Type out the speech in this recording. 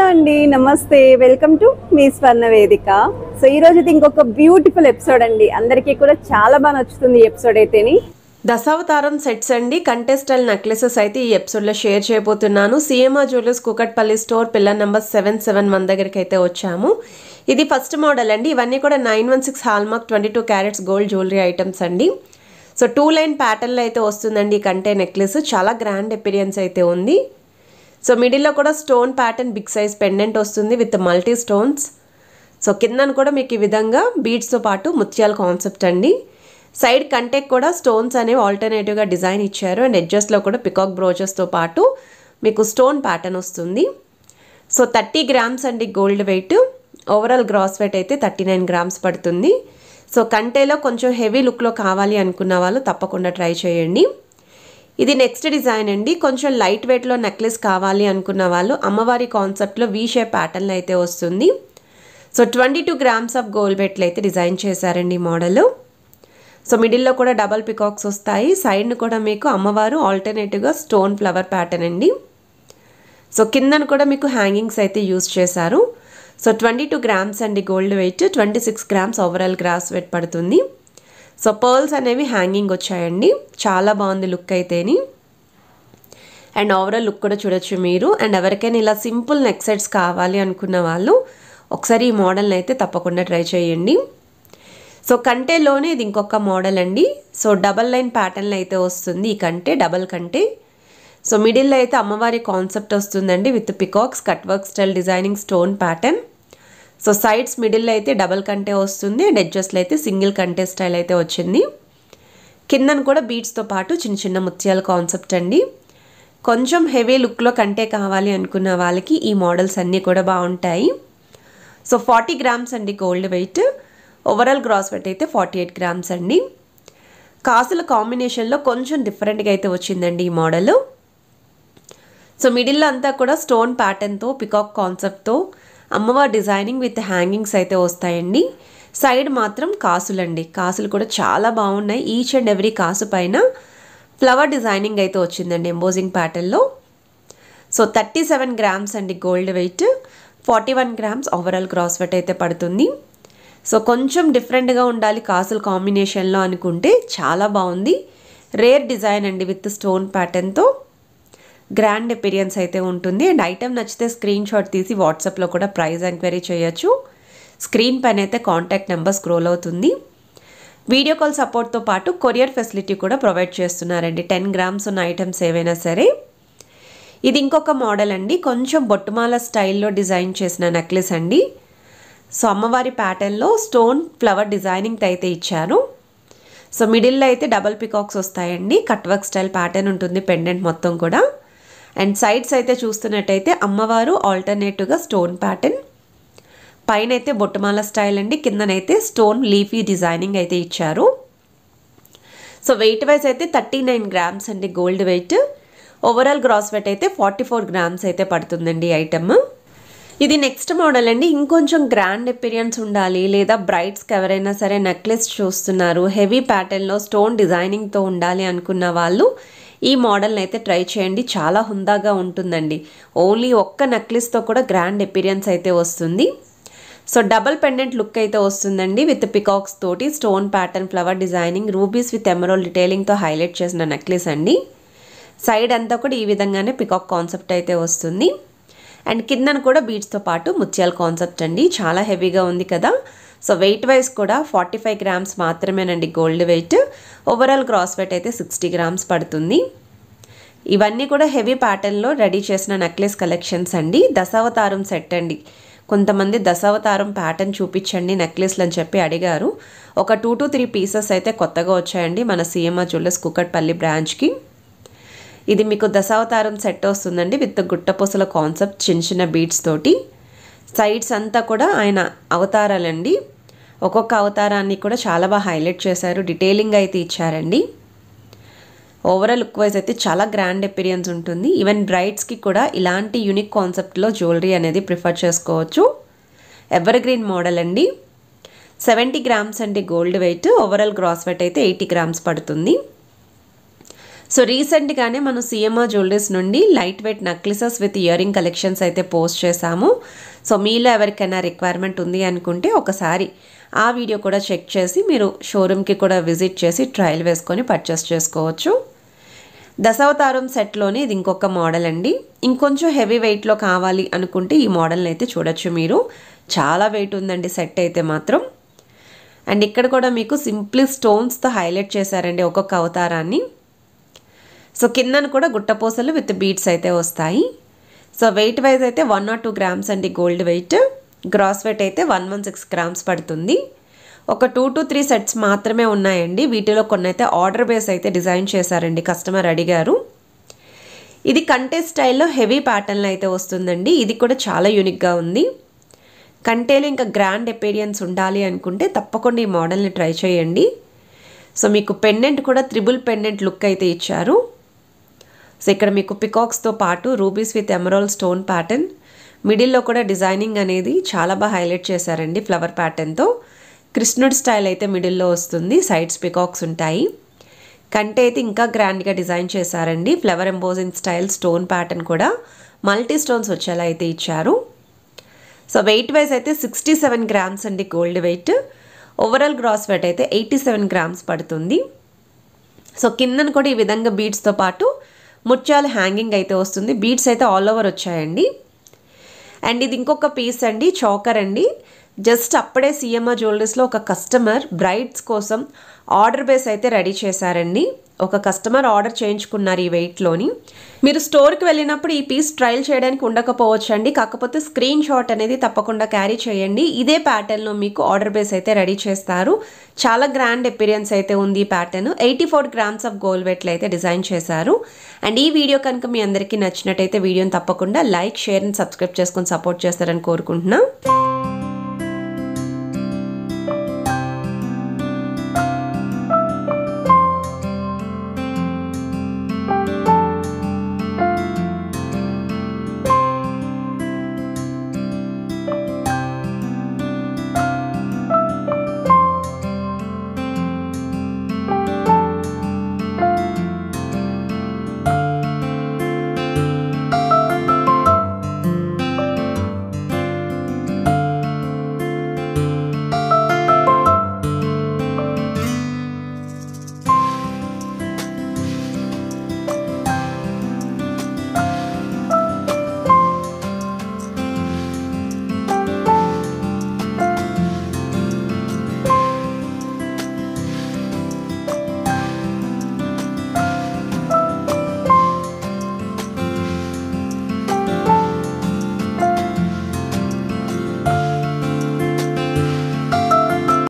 అండి నమస్తే welcome to me స్వర్ణ వేదిక. సో ఈ రోజు ఇంకొక బ్యూటిఫుల్ ఎపిసోడ్ అండి. అందరికీ కూడా చాలా బాగా నచ్చుతుంది ఈ ఎపిసోడ్ అయితేని. దశావతారం సెట్స్ అండి, కంటెస్టల్ నెక్లెసెస్ అయితే ఈ ఎపిసోడ్లో షేర్ చేయబోతున్నాను. CMR jewellers Kukatpally store pillar number 771 దగ్గరికి అయితే వచ్చాము. ఇది ఫస్ట్ మోడల్ అండి. ఇవన్నీ కూడా 916 hallmark 22 carats gold jewellery items అండి. సో 2 లైన్ ప్యాటర్న్లో అయితే వస్తుందండి ఈ కంటే నెక్లెస్. చాలా గ్రాండ్ అపిరియన్స్ అయితే ఉంది. సో మిడిల్లో కూడా stone pattern big size pendant వస్తుంది విత్ మల్టీ స్టోన్స్. సో కిందను కూడా మీకు ఈ విధంగా బీడ్స్తో పాటు ముత్యాల కాన్సెప్ట్ అండి. సైడ్ కంటెక్ కూడా స్టోన్స్ అనేవి ఆల్టర్నేటివ్గా డిజైన్ ఇచ్చారు. అండ్ ఎడ్జెస్లో కూడా పికాక్ బ్రోచెస్తో పాటు మీకు స్టోన్ ప్యాటర్న్ వస్తుంది. సో 30 గ్రామ్స్ అండి gold weight. Overall gross weight అయితే 39 గ్రామ్స్ పడుతుంది. సో కంటేలో కొంచెం హెవీ లుక్లో కావాలి అనుకున్న వాళ్ళు తప్పకుండా ట్రై చేయండి. ఇది నెక్స్ట్ డిజైన్ అండి. కొంచెం లైట్ వెయిట్లో నెక్లెస్ కావాలి అనుకున్న వాళ్ళు అమ్మవారి కాన్సెప్ట్లో వీ షేప్ ప్యాటర్న్ అయితే వస్తుంది. సో 22 గ్రామ్స్ ఆఫ్ గోల్డ్ వెయిట్లో అయితే డిజైన్ చేశారండి ఈ మోడల్. సో మిడిల్లో కూడా డబల్ పికాక్స్ వస్తాయి. సైడ్ను కూడా మీకు అమ్మవారు ఆల్టర్నేటివ్గా స్టోన్ ఫ్లవర్ ప్యాటర్న్ అండి. సో కిందను కూడా మీకు హ్యాంగింగ్స్ అయితే యూజ్ చేశారు. సో 22 గ్రామ్స్ అండి gold weight. 26 grams overall gross weight పడుతుంది. సో పర్ల్స్ అనేవి హ్యాంగింగ్ వచ్చాయండి. చాలా బాగుంది లుక్ అయితేని. అండ్ ఓవరాల్ లుక్ కూడా చూడొచ్చు మీరు. అండ్ ఎవరికైనా ఇలా సింపుల్ నెక్ సెట్స్ కావాలి అనుకున్న వాళ్ళు ఒకసారి ఈ మోడల్ని అయితే తప్పకుండా ట్రై చేయండి. సో కంటేలోనే ఇది ఇంకొక మోడల్ అండి. సో డబల్ లైన్ ప్యాటర్న్లో అయితే వస్తుంది ఈ కంటే, డబల్ కంటే. సో మిడిల్లో అయితే అమ్మవారి కాన్సెప్ట్ వస్తుందండి with peacocks cut work style designing stone pattern. So sides మిడిల్లో అయితే డబల్ కంటే వస్తుంది. అండ్ ఎడ్జెస్లో అయితే సింగిల్ కంటే స్టైల్ అయితే వచ్చింది. కిందను కూడా బీడ్స్తో పాటు చిన్న చిన్న ముత్యాల కాన్సెప్ట్ అండి. కొంచెం హెవీ లుక్లో కంటే కావాలి అనుకున్న వాళ్ళకి ఈ మోడల్స్ అన్నీ కూడా బాగుంటాయి. సో 40 గ్రామ్స్ అండి gold weight. Overall gross weight అయితే 48 గ్రామ్స్ అండి. కాసుల కాంబినేషన్లో కొంచెం డిఫరెంట్గా అయితే వచ్చిందండి ఈ మోడల్. సో మిడిల్లో అంతా కూడా స్టోన్ ప్యాటర్న్తో పికాక్ కాన్సెప్ట్తో అమ్మవారి డిజైనింగ్ విత్ హ్యాంగింగ్స్ అయితే వస్తాయండి. సైడ్ మాత్రం కాసులండి. కాసులు కూడా చాలా బాగున్నాయి. ఈచ్ అండ్ ఎవ్రీ కాసు పైన ఫ్లవర్ డిజైనింగ్ అయితే వచ్చిందండి ఎంబోజింగ్ ప్యాటర్న్లో. సో 37 గ్రామ్స్ అండి gold weight. 41 grams overall gross weight అయితే పడుతుంది. సో కొంచెం డిఫరెంట్గా ఉండాలి కాసుల కాంబినేషన్లో అనుకుంటే చాలా బాగుంది. రేర్ డిజైన్ అండి విత్ స్టోన్ ప్యాటర్న్తో గ్రాండ్ అపిరియన్స్ అయితే ఉంటుంది. అండ్ ఐటమ్ నచ్చితే స్క్రీన్ షాట్ తీసి వాట్సాప్లో కూడా ప్రైస్ ఎంక్వైరీ చేయొచ్చు. స్క్రీన్ పైన అయితే కాంటాక్ట్ నెంబర్ స్క్రోల్ అవుతుంది. వీడియో కాల్ సపోర్ట్తో పాటు కొరియర్ ఫెసిలిటీ కూడా ప్రొవైడ్ చేస్తున్నారండి 10 గ్రామ్స్ ఉన్న ఐటమ్స్ ఏవైనా సరే. ఇది ఇంకొక మోడల్ అండి. కొంచెం బొట్టుమాల స్టైల్లో డిజైన్ చేసిన నెక్లెస్ అండి. సో అమ్మవారి ప్యాటర్న్లో స్టోన్ ఫ్లవర్ డిజైనింగ్ అయితే ఇచ్చారు. సో మిడిల్లో అయితే డబల్ పికాక్స్ వస్తాయండి. కట్ వర్క్ స్టైల్ ప్యాటర్న్ ఉంటుంది పెండెంట్ మొత్తం కూడా. అండ్ సైడ్స్ అయితే చూస్తున్నట్టయితే అమ్మవారు ఆల్టర్నేటివ్గా స్టోన్ ప్యాటర్న్, పైన అయితే బొట్టుమాల స్టైల్ అండి. కిందనైతే స్టోన్ లీఫీ డిజైనింగ్ అయితే ఇచ్చారు. సో వెయిట్ వైజ్ అయితే 39 గ్రామ్స్ అండి gold weight. Overall gross weight అయితే 44 గ్రామ్స్ అయితే పడుతుందండి ఐటమ్. ఇది నెక్స్ట్ మోడల్ అండి. ఇంకొంచెం గ్రాండ్ అపిరియన్స్ ఉండాలి లేదా బ్రైడ్స్కి ఎవరైనా సరే నెక్లెస్ చూస్తున్నారు హెవీ ప్యాటర్న్లో స్టోన్ డిజైనింగ్తో ఉండాలి అనుకున్న వాళ్ళు ఈ మోడల్ని అయితే ట్రై చేయండి. చాలా హుందాగా ఉంటుందండి. ఓన్లీ ఒక్క నెక్లెస్తో కూడా గ్రాండ్ అపిరియన్స్ అయితే వస్తుంది. సో డబల్ పెండెంట్ లుక్ అయితే వస్తుందండి విత్ పికాక్స్ తోటి stone pattern flower designing rubies with emerald డిటైలింగ్తో హైలైట్ చేసిన నెక్లెస్ అండి. సైడ్ అంతా కూడా ఈ విధంగానే పికాక్ కాన్సెప్ట్ అయితే వస్తుంది. అండ్ కిందను కూడా బీడ్స్తో పాటు ముత్యాల కాన్సెప్ట్ అండి. చాలా హెవీగా ఉంది కదా. సో వెయిట్ వైజ్ కూడా 45 గ్రామ్స్ మాత్రమేనండి gold weight. Overall gross weight అయితే 60 గ్రామ్స్ పడుతుంది. ఇవన్నీ కూడా హెవీ ప్యాటర్న్లో రెడీ చేసిన నెక్లెస్ కలెక్షన్స్ అండి. దశావతారం సెట్ అండి. కొంతమంది దశావతారం ప్యాటర్న్ చూపించండి నెక్లెస్లు అని చెప్పి అడిగారు. ఒక 2 to 3 పీసెస్ అయితే కొత్తగా వచ్చాయండి మన సిఎంఆర్ జ్యువెలర్స్ కూకట్పల్లి బ్రాంచ్కి. ఇది మీకు దశావతారం సెట్ వస్తుందండి విత్ గుట్టపూసల కాన్సెప్ట్ చిన్న చిన్న బీడ్స్ తోటి. సైడ్స్ అంతా కూడా ఆయన అవతారాలండి. ఒక్కొక్క అవతారాన్ని కూడా చాలా బాగా హైలైట్ చేశారు. డీటెయిలింగ్ అయితే ఇచ్చారండి. ఓవరాల్ లుక్ వైజ్ అయితే చాలా గ్రాండ్ అపిరియన్స్ ఉంటుంది. ఈవెన్ బ్రైడ్స్కి కూడా ఇలాంటి యూనిక్ కాన్సెప్ట్లో జ్యువెలరీ అనేది ప్రిఫర్ చేసుకోవచ్చు. ఎవర్ గ్రీన్ మోడల్ అండి. 70 గ్రామ్స్ అండి gold weight. Overall gross weight అయితే 80 గ్రామ్స్ పడుతుంది. సో రీసెంట్గానే మనం సిఎంఆర్ జ్యువెలరీస్ నుండి light weight necklaces with ear ring collections అయితే పోస్ట్ చేశాము. సో మీలో ఎవరికైనా రిక్వైర్మెంట్ ఉంది అనుకుంటే ఒకసారి ఆ వీడియో కూడా చెక్ చేసి మీరు షోరూమ్కి కూడా విజిట్ చేసి ట్రయల్ వేసుకొని పర్చేస్ చేసుకోవచ్చు. దశావతారం సెట్లోనే ఇది ఇంకొక మోడల్ అండి. ఇంకొంచెం హెవీ వెయిట్లో కావాలి అనుకుంటే ఈ మోడల్ని అయితే చూడొచ్చు మీరు. చాలా వెయిట్ ఉందండి సెట్ అయితే మాత్రం. అండ్ ఇక్కడ కూడా మీకు సింప్లీ స్టోన్స్తో హైలైట్ చేశారండి ఒక్కొక్క అవతారాన్ని. సో కిందను కూడా గుట్టపూసలు విత్ బీడ్స్ అయితే వస్తాయి. సో వెయిట్ వైజ్ అయితే 1 or 2 grams అండి గోల్డ్ వెయిట్. గ్రాస్ వెయిట్ అయితే 116 grams పడుతుంది. ఒక 2 to 3 సెట్స్ మాత్రమే ఉన్నాయండి. వీటిలో కొన్ని అయితే ఆర్డర్ బేస్ అయితే డిజైన్ చేశారండి, కస్టమర్ అడిగారు. ఇది కంటే స్టైల్లో హెవీ ప్యాటర్న్లో అయితే వస్తుందండి. ఇది కూడా చాలా యూనిక్గా ఉంది. కంటేలో ఇంకా గ్రాండ్ అపీరియన్స్ ఉండాలి అనుకుంటే తప్పకుండా ఈ మోడల్ని ట్రై చేయండి. సో మీకు పెండెంట్ కూడా త్రిబుల్ పెండెంట్ లుక్ అయితే ఇచ్చారు. సో ఇక్కడ మీకు పికాక్స్తో పాటు rubies with emerald stone pattern, మిడిల్లో కూడా డిజైనింగ్ అనేది చాలా బాగా హైలైట్ చేశారండి ఫ్లవర్ ప్యాటర్న్తో. కృష్ణుడి స్టైల్ అయితే మిడిల్లో వస్తుంది, సైడ్స్ పికాక్స్ ఉంటాయి. కంటే అయితే ఇంకా గ్రాండ్గా డిజైన్ చేశారండి. Flower embossing style stone pattern కూడా మల్టీ స్టోన్స్ వచ్చేలా అయితే ఇచ్చారు. సో వెయిట్ వైజ్ అయితే 67 grams అండి gold weight. Overall gross weight అయితే 87 grams పడుతుంది. సో కిందను కూడా ఈ విధంగా బీడ్స్తో పాటు ముత్యాల హ్యాంగింగ్ అయితే వస్తుంది. బీడ్స్ అయితే ఆల్ ఓవర్ వచ్చాయండి. అండ్ ఇది ఇంకొక పీస్ అండి, చోకర్ అండి. జస్ట్ అప్పుడే సిఎంఆర్ జ్యువెలరీస్లో ఒక కస్టమర్ బ్రైడ్స్ కోసం ఆర్డర్ బేస్ అయితే రెడీ చేశారండి. ఒక కస్టమర్ ఆర్డర్ చేయించుకున్నారు ఈ వెయిట్లోని. మీరు స్టోర్కి వెళ్ళినప్పుడు ఈ పీస్ ట్రయల్ చేయడానికి ఉండకపోవచ్చు అండి, కాకపోతే స్క్రీన్ షాట్ అనేది తప్పకుండా క్యారీ చేయండి. ఇదే ప్యాటర్న్లో మీకు ఆర్డర్ బేస్ అయితే రెడీ చేస్తారు. చాలా గ్రాండ్ అపీరియన్స్ అయితే ఉంది ఈ ప్యాటర్న్. 84 grams ఆఫ్ గోల్డ్ వెయిట్లో అయితే డిజైన్ చేశారు. అండ్ ఈ వీడియో కనుక మీ అందరికీ నచ్చినట్టయితే వీడియోని తప్పకుండా లైక్, షేర్ అండ్ సబ్స్క్రైబ్ చేసుకొని సపోర్ట్ చేస్తారని కోరుకుంటున్నాను.